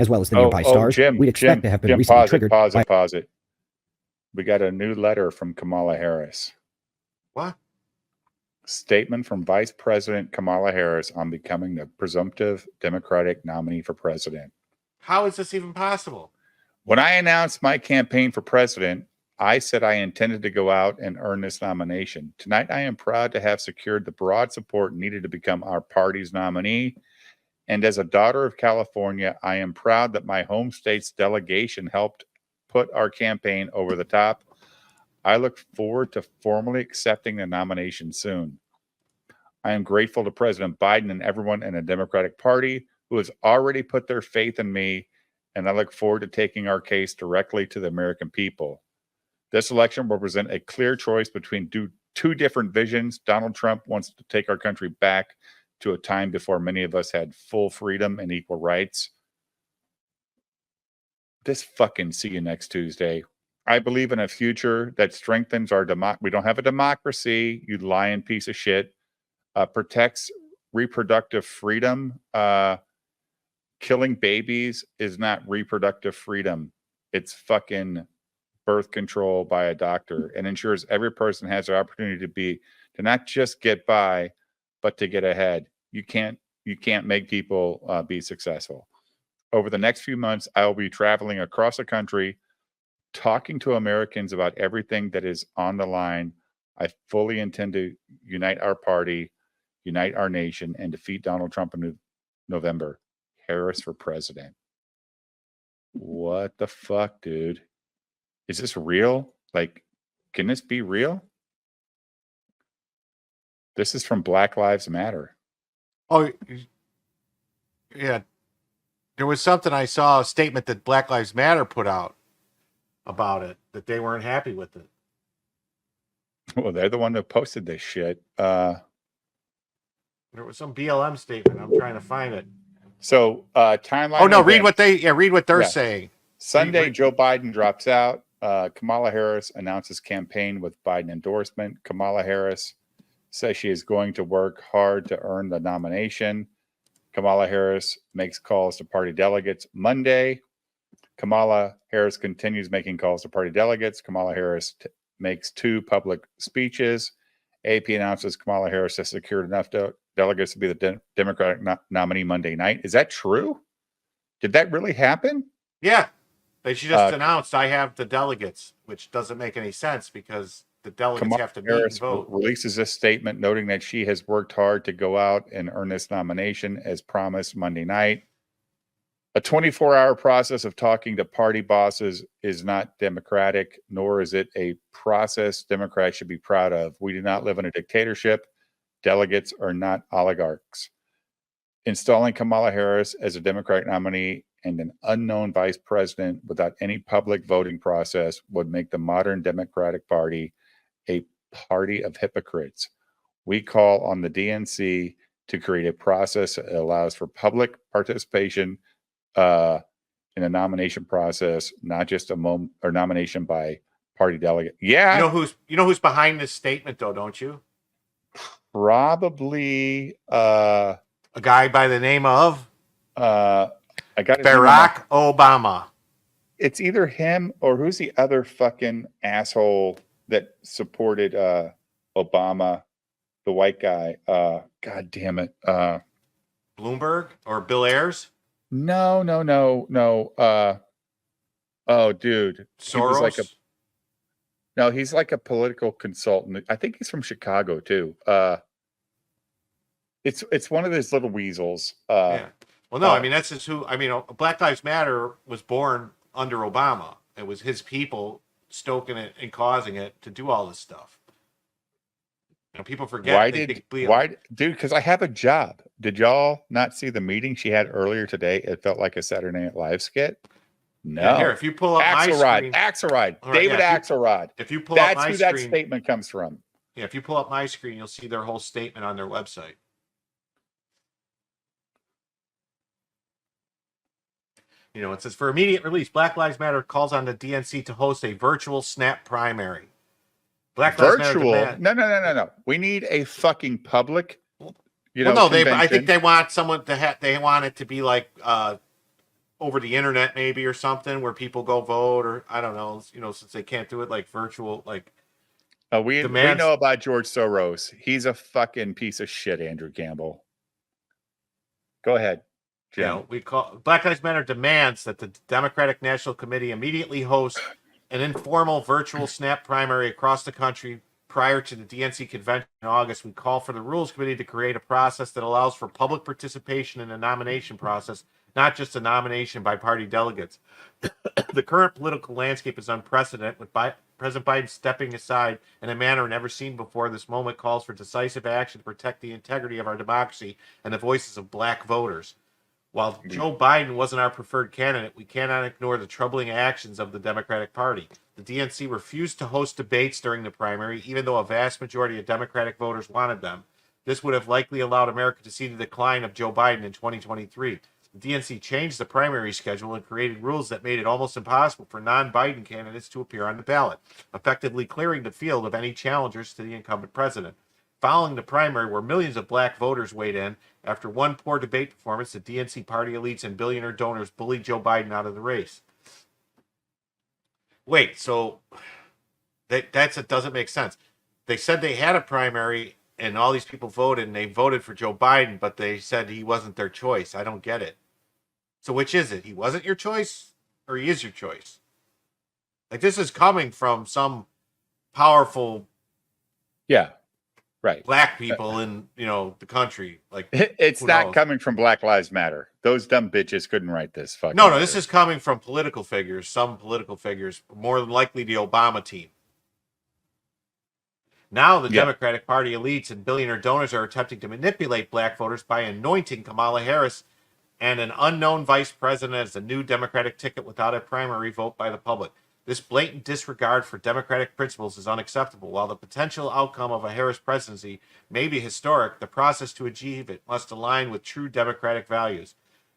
as well as the nearby stars, we'd expect to have been recently triggered. Pause it. We got a new letter from Kamala Harris. What? Statement from Vice President Kamala Harris on becoming the presumptive Democratic nominee for president. How is this even possible? When I announced my campaign for president, I said I intended to go out and earn this nomination. Tonight, I am proud to have secured the broad support needed to become our party's nominee. And as a daughter of California, I am proud that my home state's delegation helped put our campaign over the top. I look forward to formally accepting the nomination soon. I am grateful to President Biden and everyone in the Democratic Party who has already put their faith in me, and I look forward to taking our case directly to the American people. This election will present a clear choice between two different visions. Donald Trump wants to take our country back to a time before many of us had full freedom and equal rights. This fucking see you next Tuesday. I believe in a future that strengthens our we don't have a democracy, you lying piece of shit. Protects reproductive freedom. Killing babies is not reproductive freedom. It's fucking birth control by a doctor, and ensures every person has the opportunity to not just get by, but to get ahead. You can't make people be successful. Over the next few months, I will be traveling across the country, talking to Americans about everything that is on the line. I fully intend to unite our party, unite our nation, and defeat Donald Trump in November. Harris for president. What the fuck, dude? Is this real? Like, can this be real? This is from Black Lives Matter. Oh, yeah. There was something I saw, a statement that Black Lives Matter put out about it, that they weren't happy with it. Well, they're the one that posted this shit. There was some BLM statement. I'm trying to find it. So, timeline. Oh no, read what they're saying. Sunday, Joe Biden drops out. Kamala Harris announces campaign with Biden endorsement. Kamala Harris says she is going to work hard to earn the nomination. Kamala Harris makes calls to party delegates Monday. Kamala Harris continues making calls to party delegates. Kamala Harris makes 2 public speeches. AP announces Kamala Harris has secured enough delegates to be the Democratic nominee Monday night. Is that true? Did that really happen? Yeah. She just announced, I have the delegates, which doesn't make any sense because the delegates Kamala have to meet Harris and vote. Releases this statement noting that she has worked hard to go out and earn this nomination as promised Monday night. A 24-hour process of talking to party bosses is not democratic, nor is it a process Democrats should be proud of. We do not live in a dictatorship. Delegates are not oligarchs. Installing Kamala Harris as a Democratic nominee and an unknown vice president without any public voting process would make the modern Democratic Party a party of hypocrites. We call on the DNC to create a process that allows for public participation in a nomination process, not just a nomination by party delegate. Yeah. You know who's behind this statement though, don't you? Probably a guy by the name of Barack Obama. It's either him or who's the other fucking asshole that supported Obama, the white guy. God damn it. Bloomberg or Bill Ayers? No. Oh, dude. Soros? He's like a political consultant. I think he's from Chicago too. It's one of those little weasels. Yeah. Well, no, I mean, that's just who, Black Lives Matter was born under Obama. It was his people stoking it and causing it to do all this stuff. People forget. Dude, because I have a job. Did y'all not see the meeting she had earlier today? It felt like a Saturday Night Live skit. No. Yeah, here, if you pull up my screen. Axelrod. David Axelrod. If you pull up my screen. That's who that statement comes from. Yeah, if you pull up my screen, you'll see their whole statement on their website. It says, for immediate release, Black Lives Matter calls on the DNC to host a virtual snap primary. Black Lives Matter. No. We need a fucking public. I think they want someone to have. They want it to be like over the internet maybe or something where people go vote, or I don't know, since they can't do it like virtual, like we know about George Soros. He's a fucking piece of shit, Andrew Campbell. Go ahead, Jim. we call Black Lives Matter demands that the Democratic National Committee immediately host an informal virtual snap primary across the country prior to the DNC convention in August. We call for the Rules Committee to create a process that allows for public participation in the nomination process, not just a nomination by party delegates. The current political landscape is unprecedented, with President Biden stepping aside in a manner never seen before. This moment calls for decisive action to protect the integrity of our democracy and the voices of black voters. While Joe Biden wasn't our preferred candidate, we cannot ignore the troubling actions of the Democratic Party. The DNC refused to host debates during the primary, even though a vast majority of Democratic voters wanted them. This would have likely allowed America to see the decline of Joe Biden in 2023. The DNC changed the primary schedule and created rules that made it almost impossible for non-Biden candidates to appear on the ballot, effectively clearing the field of any challengers to the incumbent president. Following the primary, where millions of black voters weighed in, after one poor debate performance, the DNC party elites and billionaire donors bullied Joe Biden out of the race. Wait, so that doesn't make sense. They said they had a primary and all these people voted and they voted for Joe Biden, but they said he wasn't their choice. I don't get it. So which is it? He wasn't your choice or he is your choice? Like, this is coming from some powerful black people in the country. Like, it's not coming from Black Lives Matter. Those dumb bitches couldn't write this fucking No, this is coming from political figures, some political figures, more than likely the Obama team. Now the Democratic Party elites and billionaire donors are attempting to manipulate black voters by anointing Kamala Harris and an unknown vice president as the new Democratic ticket without a primary vote by the public. This blatant disregard for democratic principles is unacceptable. While the potential outcome of a Harris presidency may be historic, the process to achieve it must align with true democratic values.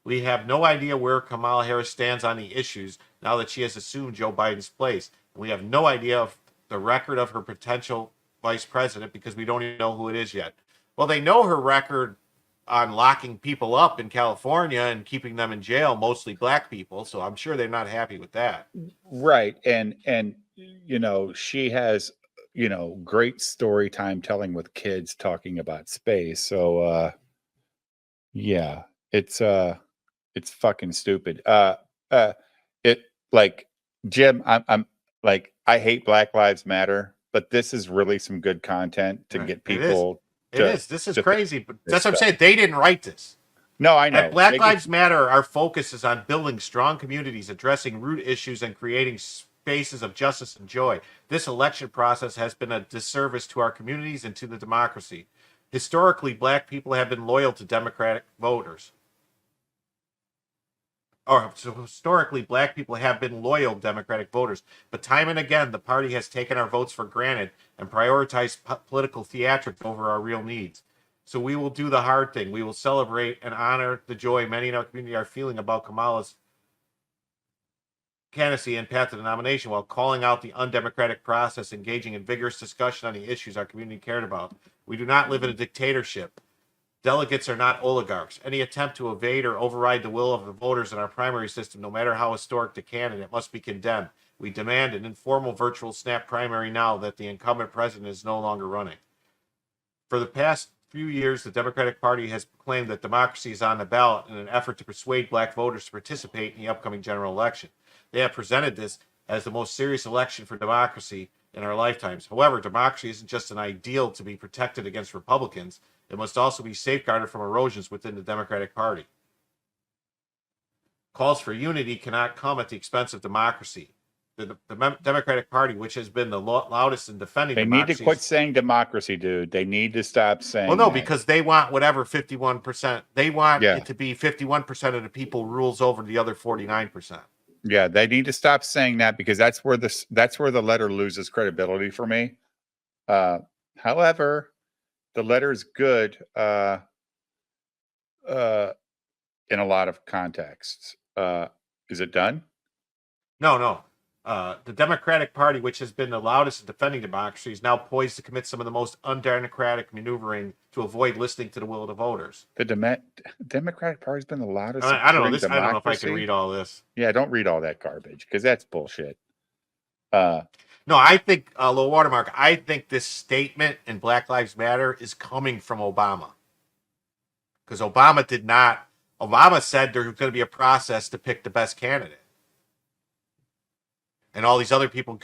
We have no idea where Kamala Harris stands on the issues now that she has assumed Joe Biden's place. We have no idea of the record of her potential vice president because we don't even know who it is yet. Well, they know her record on locking people up in California and keeping them in jail, mostly black people. So I'm sure they're not happy with that. Right. And she has, great story time telling with kids talking about space. So, it's fucking stupid. Jim, I'm like, I hate Black Lives Matter, but this is really some good content to get people. It is. This is crazy, but that's what I'm saying. They didn't write this. No, I know. At Black Lives Matter, our focus is on building strong communities, addressing root issues, and creating spaces of justice and joy. This election process has been a disservice to our communities and to the democracy. Historically, black people have been loyal to Democratic voters. Historically, black people have been loyal Democratic voters, but time and again, the party has taken our votes for granted and prioritized political theatrics over our real needs. So we will do the hard thing. We will celebrate and honor the joy many in our community are feeling about Kamala's candidacy and path to the nomination, while calling out the undemocratic process, engaging in vigorous discussion on the issues our community cared about. We do not live in a dictatorship. Delegates are not oligarchs. Any attempt to evade or override the will of the voters in our primary system, no matter how historic the candidate, must be condemned. We demand an informal virtual snap primary now that the incumbent president is no longer running. For the past few years, the Democratic Party has claimed that democracy is on the ballot in an effort to persuade black voters to participate in the upcoming general election. They have presented this as the most serious election for democracy in our lifetimes. However, democracy isn't just an ideal to be protected against Republicans. It must also be safeguarded from erosions within the Democratic Party. Calls for unity cannot come at the expense of democracy. The Democratic Party, which has been the loudest in defending democracy... They need to quit saying democracy, dude. They need to stop saying Well, no, because they want whatever 51%. They want it to be 51% of the people rules over the other 49%. Yeah, they need to stop saying that, because that's where the letter loses credibility for me. However, the letter is good in a lot of contexts. Is it done? No. The Democratic Party, which has been the loudest in defending democracy, is now poised to commit some of the most undemocratic maneuvering to avoid listening to the will of the voters. The Democratic Party's been the loudest. I don't know supporting this. I don't know if I can democracy. read all this. Yeah, don't read all that garbage because that's bullshit. No, I think low watermark. I think this statement in Black Lives Matter is coming from Obama, because Obama did not. Obama said there's going to be a process to pick the best candidate, and all these other people came